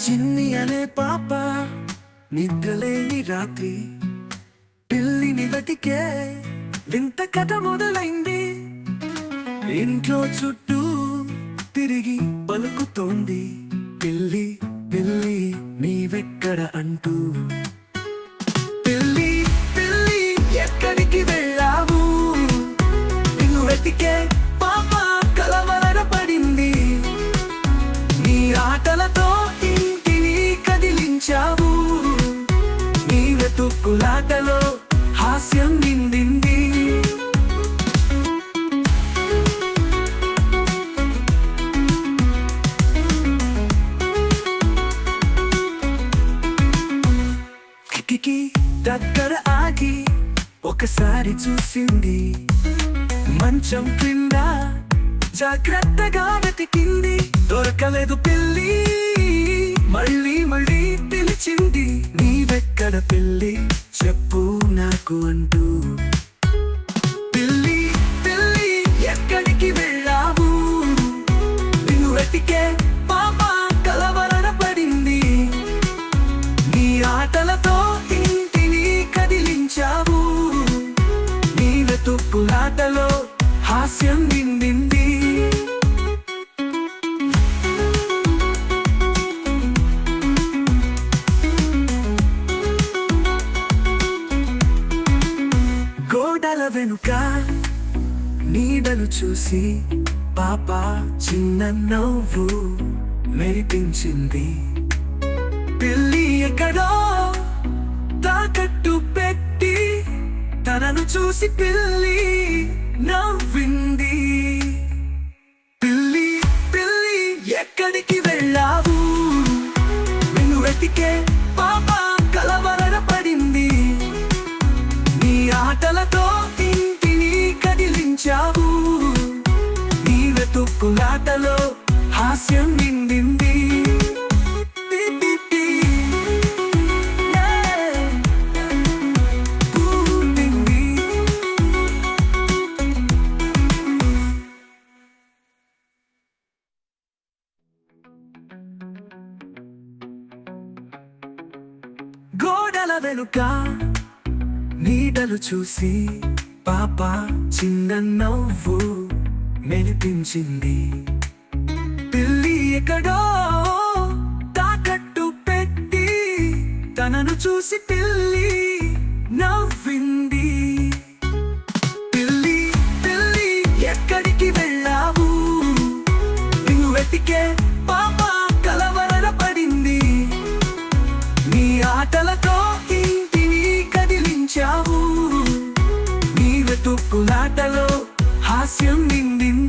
చిన్ని అనే పాప నిద్రలేని రాత్రి పిల్లిని వెతికే వింత కథ మొదలైంది. ఇంట్లో చుట్టూ తిరిగి పలుకుతోంది, పిల్లి పిల్లి నీవెక్కడ అంటూ. పిల్లి పిల్లి ఎక్కడికి వెళ్ళావు, నిన్ను వెతికే పాప కలవరపడింది. నీ ఆటలతో ఇంటిని కదిలించావు, నీ వెతుకులాటలో హాస్యం నిండింది. కిటికీ దగ్గర ఆగి ఒకసారి చూసింది, మంచం క్రింద జాగ్రత్తగా వెతికింది. దొరకలేదు పిల్లి, మళ్ళీ మళ్ళీ పిలిచింది, నీవెక్కడ పిల్లి చెప్పు నాకు అంటూ. పిల్లి పిల్లి ఎక్కడికి వెళ్ళావు, నిన్ను వెతికే పాప కలవరపడింది. నీ ఆటలతో ఇంటిని కదిలించావు, నీ వెతుకులాటలో హాస్యం నిండింది. గోడల వెనుక నీడలు చూసి పాప చిన్న నవ్వు మెరిపించింది. పిల్లి ఎక్కడో తాకట్టు పెట్టి తనను చూసి పిల్లి నవ్వింది. పిల్లి పిల్లి ఎక్కడికి వెళ్ళావు, నిన్ను వెతికే పాప కలవరపడింది. నీ ఆటలతో ఇంటిని కదిలించావు, నీ వెతుకులాటలో హాస్యం నిండింది. గోడల వెనుక నీడలు చూసి పాప చిన్న నవ్వు మెరిపించింది. పిల్లి ఎక్కడో తాకట్టు పెట్టి తనను చూసి పిల్లి నవ్వింది. పిల్లి పిల్లి ఎక్కడికి వెళ్ళావు, నిన్ను వెతికే పాప కలవరపడింది. నీ ఆటలతో ఇంటిని కదిలించావు, నీ వెతుకులాటలో హాస్యం నిండింది.